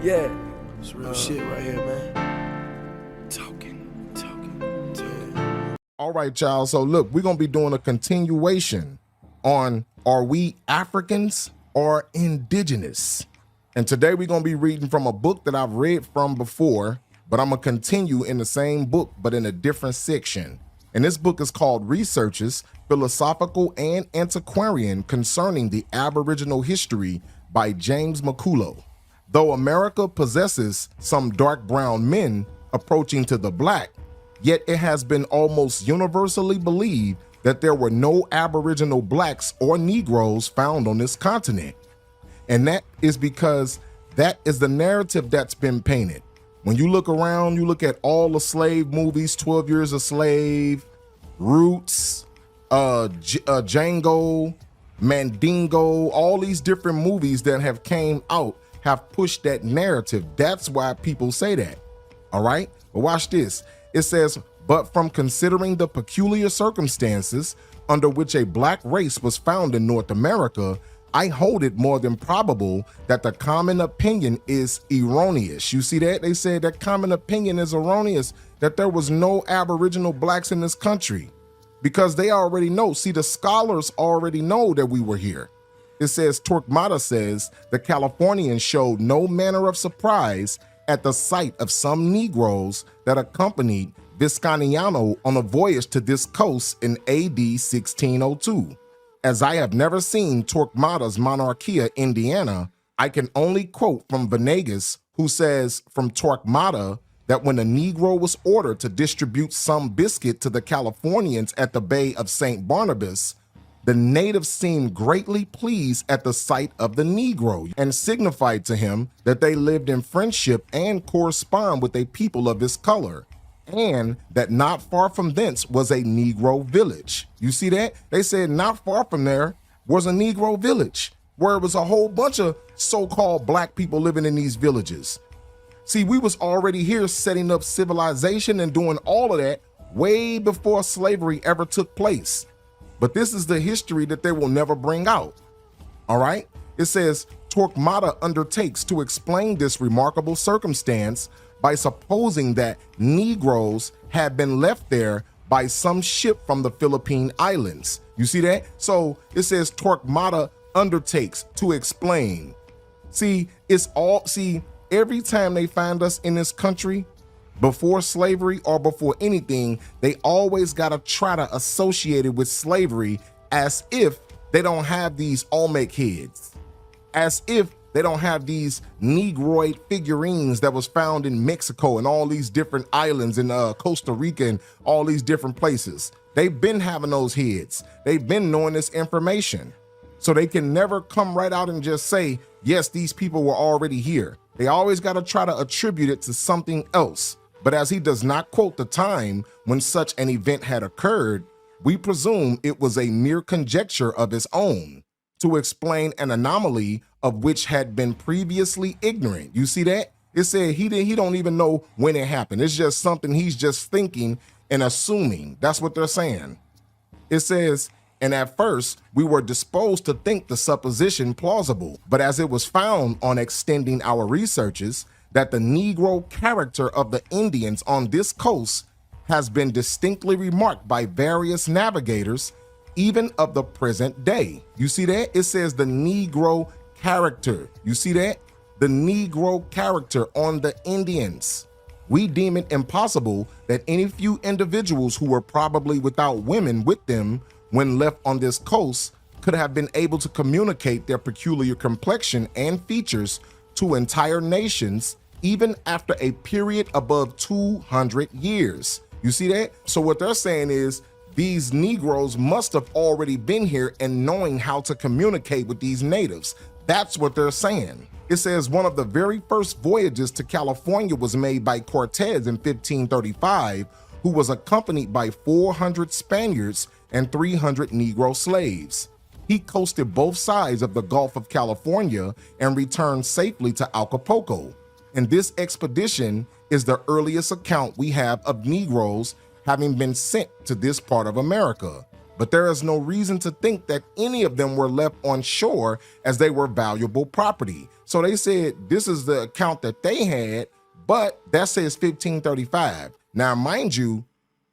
Yeah, it's real shit right here, man. Talking. All right, y'all. So look, we're going to be doing a continuation on are we Africans or indigenous? And today we're going to be reading from a book that I've read from before, but I'm going to continue in the same book, but in a different section. And this book is called Researches, Philosophical and Antiquarian Concerning the Aboriginal History by James McCullough. Though America possesses some dark brown men approaching to the black, yet it has been almost universally believed that there were no Aboriginal blacks or Negroes found on this continent. And that is because that is the narrative that's been painted. When you look around, you look at all the slave movies, 12 Years a Slave, Roots, Django, Mandingo, all these different movies that have came out have pushed that narrative. That's why people say that, all right? But watch this. It says, but from considering the peculiar circumstances under which a black race was found in North America, I hold it more than probable that the common opinion is erroneous. You see that? They said that common opinion is erroneous, that there was no Aboriginal blacks in this country, because they already know. See, the scholars already know that we were here. It says, Torquemada says, the Californians showed no manner of surprise at the sight of some Negroes that accompanied Vizcainiano on a voyage to this coast in AD 1602. As I have never seen Torquemada's Monarchia, Indiana, I can only quote from Venegas, who says from Torquemada that when a Negro was ordered to distribute some biscuit to the Californians at the Bay of St. Barnabas, the natives seemed greatly pleased at the sight of the Negro and signified to him that they lived in friendship and correspond with a people of his color, and that not far from thence was a Negro village. You see that? They said not far from there was a Negro village, where it was a whole bunch of so-called black people living in these villages. See, we was already here setting up civilization and doing all of that way before slavery ever took place. But this is the history that they will never bring out, all right? It says, Torquemada undertakes to explain this remarkable circumstance by supposing that Negroes had been left there by some ship from the Philippine Islands. You see that? So it says Torquemada undertakes to explain. See, every time they find us in this country, before slavery or before anything, they always got to try to associate it with slavery as if they don't have these Olmec heads, as if they don't have these Negroid figurines that was found in Mexico and all these different islands in Costa Rica and all these different places. They've been having those heads. They've been knowing this information. So they can never come right out and just say, yes, these people were already here. They always got to try to attribute it to something else. But as he does not quote the time when such an event had occurred, we presume it was a mere conjecture of his own to explain an anomaly of which had been previously ignorant. You see that? It said he don't even know when it happened. It's just something he's just thinking and assuming. That's what they're saying. It says, and at first we were disposed to think the supposition plausible, but as it was found on extending our researches that the Negro character of the Indians on this coast has been distinctly remarked by various navigators, even of the present day. You see that? It says the Negro character. You see that? The Negro character on the Indians. We deem it impossible that any few individuals who were probably without women with them when left on this coast could have been able to communicate their peculiar complexion and features to entire nations, even after a period above 200 years. You see that? So what they're saying is these Negroes must have already been here and knowing how to communicate with these natives. That's what they're saying. It says one of the very first voyages to California was made by Cortez in 1535, who was accompanied by 400 Spaniards and 300 Negro slaves. He coasted both sides of the Gulf of California and returned safely to Acapulco. And this expedition is the earliest account we have of Negroes having been sent to this part of America. but there is no reason to think that any of them were left on shore as they were valuable property. So they said this is the account that they had, but that says 1535. Now, mind you,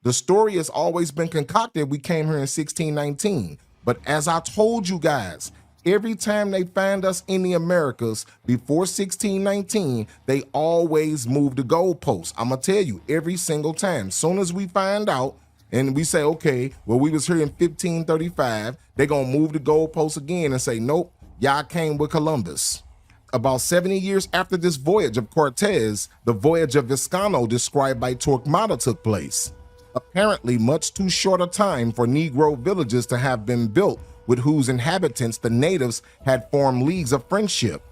the story has always been concocted. We came here in 1619. But as I told you guys, every time they find us in the Americas before 1619, they always move the goalposts. I'm going to tell you, every single time. Soon as we find out and we say, okay, well, we was here in 1535, they're going to move the goalposts again and say, nope, y'all came with Columbus. About 70 years after this voyage of Cortez, the voyage of Vizcano described by Torquemada took place. Apparently much too short a time for Negro villages to have been built with whose inhabitants the natives had formed leagues of friendship.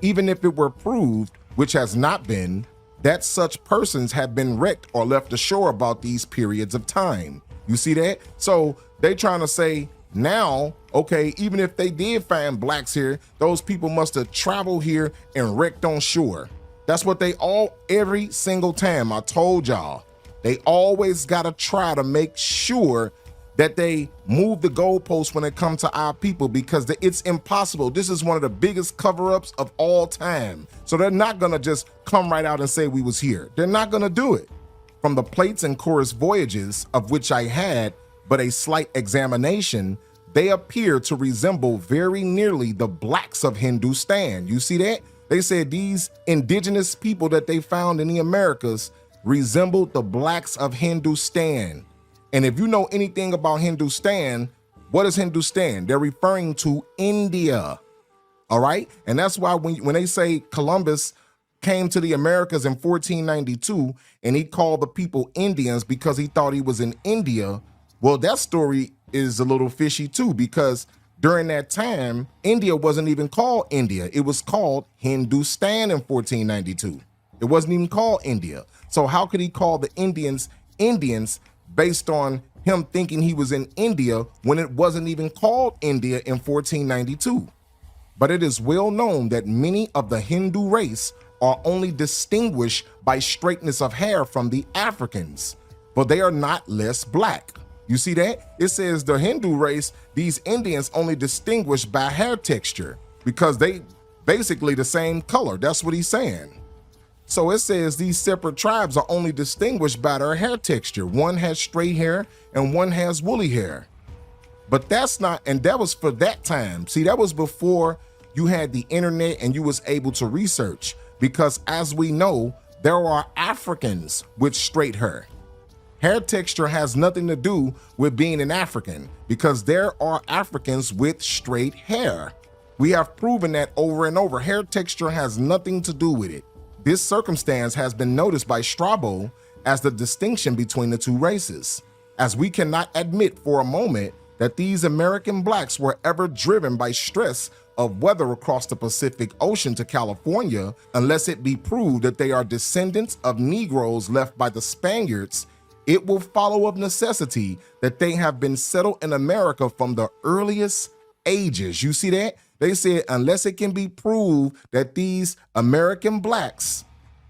Even if it were proved, which has not been, that such persons have been wrecked or left ashore about these periods of time. You see that? So they trying to say now, okay, even if they did find blacks here, those people must have traveled here and wrecked on shore. That's what they every single time. I told y'all, they always gotta try to make sure that they move the goalposts when it comes to our people, because it's impossible. This is one of the biggest cover-ups of all time. So they're not gonna just come right out and say we was here. They're not gonna do it. From the plates and chorus voyages, of which I had but a slight examination, they appear to resemble very nearly the blacks of Hindustan. You see that? They said these indigenous people that they found in the Americas resembled the blacks of Hindustan. And if you know anything about Hindustan, what is Hindustan? They're referring to India, all right? And that's why when they say Columbus came to the Americas in 1492 and he called the people Indians because he thought he was in India, well, that story is a little fishy too, because during that time, India wasn't even called India. It was called Hindustan in 1492. It wasn't even called India. So how could he call the Indians Indians based on him thinking he was in India when it wasn't even called India in 1492? But it is well known that many of the Hindu race are only distinguished by straightness of hair from the Africans, but they are not less black. You see that? It says the Hindu race, these Indians only distinguished by hair texture because they basically the same color. That's what he's saying. So it says these separate tribes are only distinguished by their hair texture. One has straight hair and one has woolly hair. But that's not, and that was for that time. See, that was before you had the internet and you was able to research, because as we know, there are Africans with straight hair. Hair texture has nothing to do with being an African, because there are Africans with straight hair. We have proven that over and over. Hair texture has nothing to do with it. This circumstance has been noticed by Strabo as the distinction between the two races, as we cannot admit for a moment that these American blacks were ever driven by stress of weather across the Pacific Ocean to California, unless it be proved that they are descendants of Negroes left by the Spaniards. It will follow of necessity that they have been settled in America from the earliest ages. You see that? They said unless it can be proved that these American blacks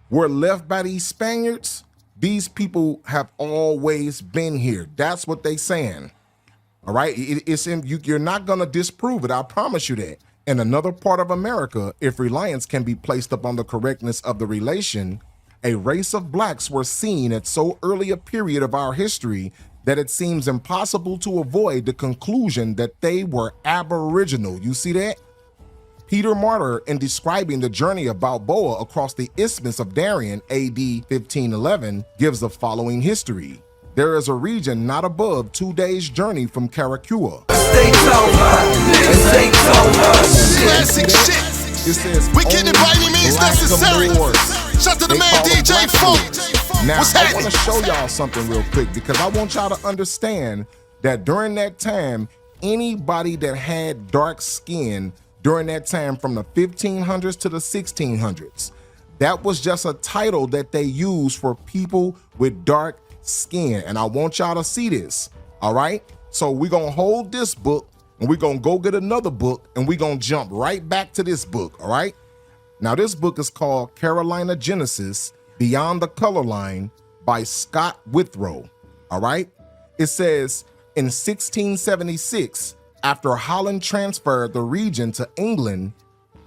were left by these Spaniards, these people have always been here. That's what they saying. All right, you're not gonna disprove it. I promise you that. In another part of America, if reliance can be placed upon the correctness of the relation, a race of blacks were seen at so early a period of our history that it seems impossible to avoid the conclusion that they were aboriginal. You see that? Peter Martyr, in describing the journey of Balboa across the Isthmus of Darien, AD 1511, gives the following history. There is a region not above 2 days' journey from Caracua. Classic shit. It says We getting it by any means necessary. Shout to the man DJ Funk. Now, What's I want happening? to show y'all something real quick, because I want y'all to understand that during that time, anybody that had dark skin during that time from the 1500s to the 1600s, that was just a title that they used for people with dark skin. And I want y'all to see this, all right? So we're going to hold this book and we're going to go get another book and we're going to jump right back to this book, all right? Now, this book is called Carolina Genesis, Beyond the Color Line by Scott Withrow, all right? It says, In 1676, after Holland transferred the region to England,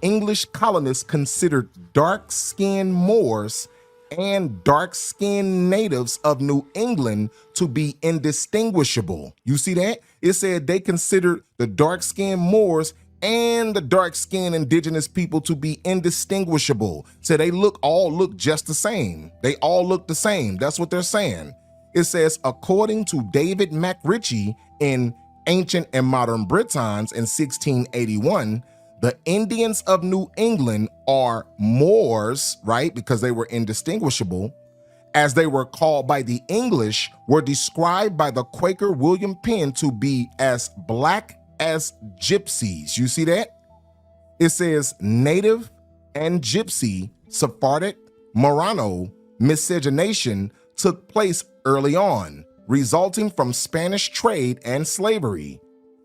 English colonists considered dark-skinned Moors and dark-skinned natives of New England to be indistinguishable. You see that? It said they considered the dark-skinned Moors and the dark-skinned indigenous people to be indistinguishable. So they all look just the same. They all look the same. That's what they're saying. It says, according to David MacRitchie in Ancient and Modern Britons in 1681, the Indians of New England are Moors, right? Because they were indistinguishable, as they were called by the English, were described by the Quaker William Penn to be as black as gypsies. You see that? It says native and gypsy, Sephardic, Marrano miscegenation took place early on, resulting from Spanish trade and slavery.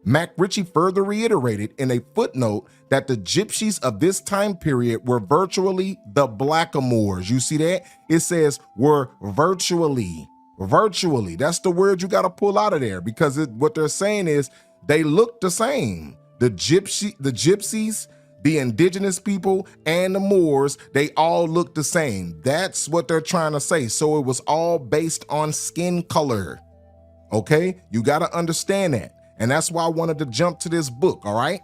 MacRitchie further reiterated in a footnote that the gypsies of this time period were virtually the blackamoors. You see that? It says were virtually. That's the word you got to pull out of there, because what they're saying is they look the same. The gypsies, the indigenous people, and the Moors, they all look the same. That's what they're trying to say. So it was all based on skin color. Okay? You got to understand that. And that's why I wanted to jump to this book, all right?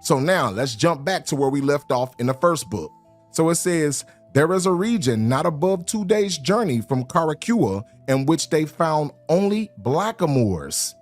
So now let's jump back to where we left off in the first book. So it says, there is a region not above 2 days' journey from Caracua in which they found only blackamoors,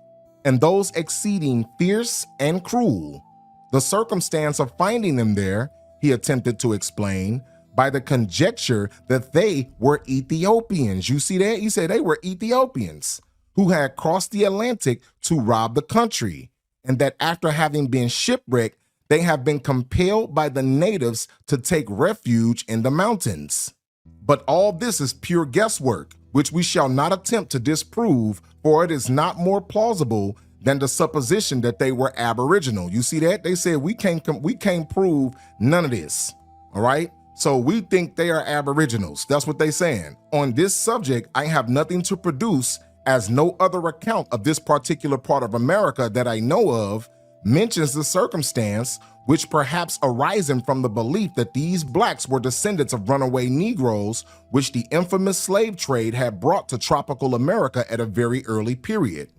and those exceeding fierce and cruel. The circumstance of finding them there, he attempted to explain, by the conjecture that they were Ethiopians. You see that? He said they were Ethiopians who had crossed the Atlantic to rob the country, and that after having been shipwrecked, they have been compelled by the natives to take refuge in the mountains. But all this is pure guesswork, which we shall not attempt to disprove, for it is not more plausible than the supposition that they were aboriginal. You see that? They said we can't prove none of this, all right? So we think they are aboriginals. That's what they're saying. On this subject, I have nothing to produce, as no other account of this particular part of America that I know of mentions the circumstance, which perhaps arising from the belief that these blacks were descendants of runaway Negroes, which the infamous slave trade had brought to tropical America at a very early period.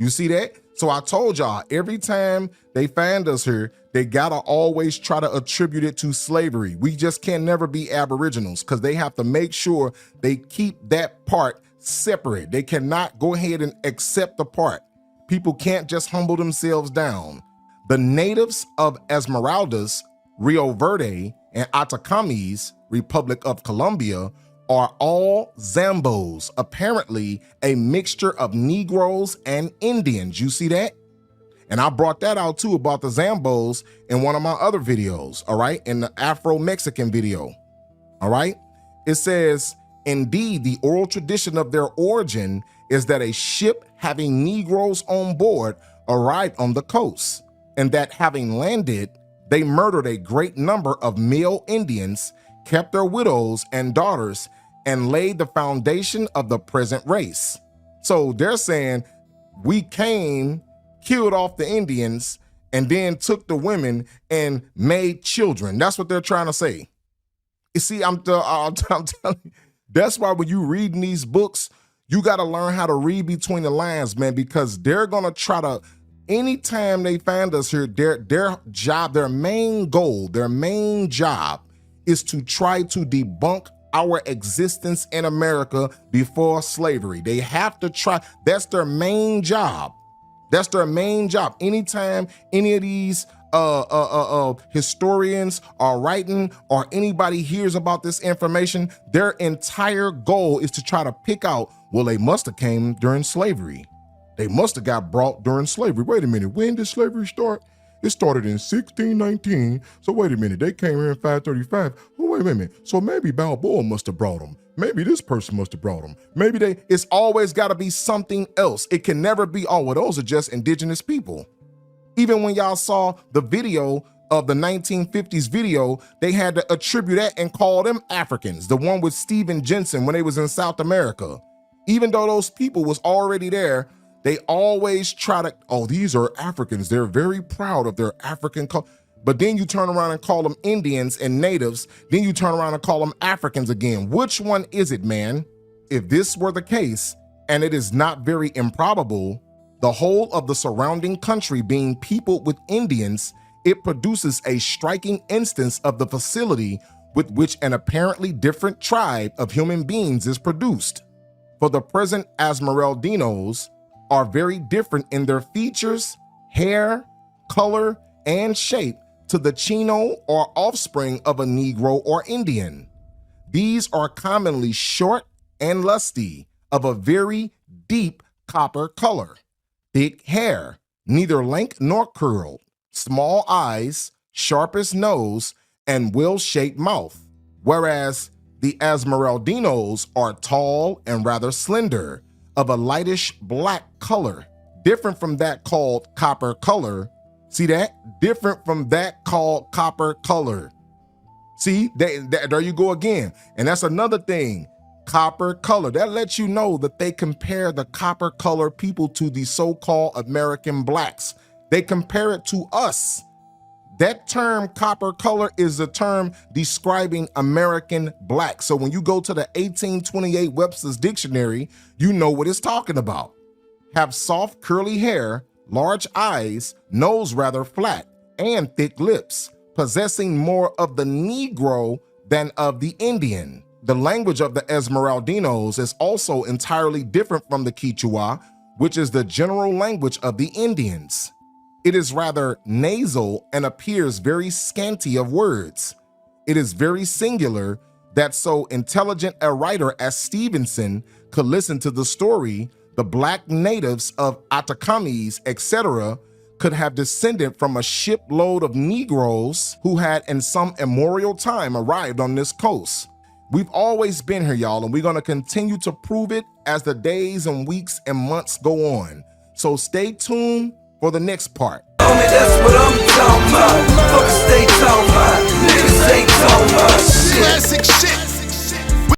You see that? So I told y'all, every time they find us here, they gotta always try to attribute it to slavery. We just can never be aboriginals, because they have to make sure they keep that part separate. They cannot go ahead and accept the part. People can't just humble themselves down. The natives of Esmeraldas, Rio Verde, and Atacames, Republic of Colombia, are all Zambos, apparently a mixture of Negroes and Indians. You see that? And I brought that out too about the Zambos in one of my other videos, all right? In the Afro-Mexican video, all right? It says, indeed, the oral tradition of their origin is that a ship having Negroes on board arrived on the coast, and that having landed, they murdered a great number of male Indians, kept their widows and daughters, and laid the foundation of the present race. So they're saying, we came, killed off the Indians, and then took the women and made children. That's what they're trying to say. You see, I'm telling you, that's why when you reading these books, you got to learn how to read between the lines, man, because they're going to try to, anytime they find us here, their job, their main goal, their main job is to try to debunk our existence in America before slavery. They have to try. That's their main job. That's their main job. Anytime any of these historians are writing or anybody hears about this information, their entire goal is to try to pick out, well, they must have came during slavery. They must have got brought during slavery. Wait a minute, when did slavery start? It started in 1619. So wait a minute, they came here in 535. Oh, wait a minute. So maybe Balboa must have brought them. Maybe this person must have brought them. Maybe it's always got to be something else. It can never be, oh, well, those are just indigenous people. Even when y'all saw the video of the 1950s video, they had to attribute that and call them Africans, the one with Steven Jensen when they was in South America. Even though those people was already there, They always try to, oh, these are Africans. They're very proud of their African culture. But then you turn around and call them Indians and natives. Then you turn around and call them Africans again. Which one is it, man? If this were the case, and it is not very improbable, the whole of the surrounding country being peopled with Indians, it produces a striking instance of the facility with which an apparently different tribe of human beings is produced. For the present Esmeraldinos are very different in their features, hair, color, and shape to the Chino or offspring of a Negro or Indian. These are commonly short and lusty, of a very deep copper color, thick hair, neither lank nor curled, small eyes, sharpest nose, and well-shaped mouth, whereas the Esmeraldinos are tall and rather slender, of a lightish black color, different from that called copper color. See that? Different from that called copper color. See, there you go again. And that's another thing, copper color. That lets you know that they compare the copper color people to the so-called American blacks. They compare it to us. That term copper color is a term describing American black. So when you go to the 1828 Webster's Dictionary, you know what it's talking about. Have soft curly hair, large eyes, nose rather flat, and thick lips, possessing more of the Negro than of the Indian. The language of the Esmeraldinos is also entirely different from the Quichua, which is the general language of the Indians. It is rather nasal and appears very scanty of words. It is very singular that so intelligent a writer as Stevenson could listen to the story the black natives of Atacames, etc., could have descended from a shipload of Negroes who had in some immemorial time arrived on this coast. We've always been here, y'all, and we're gonna continue to prove it as the days and weeks and months go on. So stay tuned for the next part. Homie, that's what I'm talking about.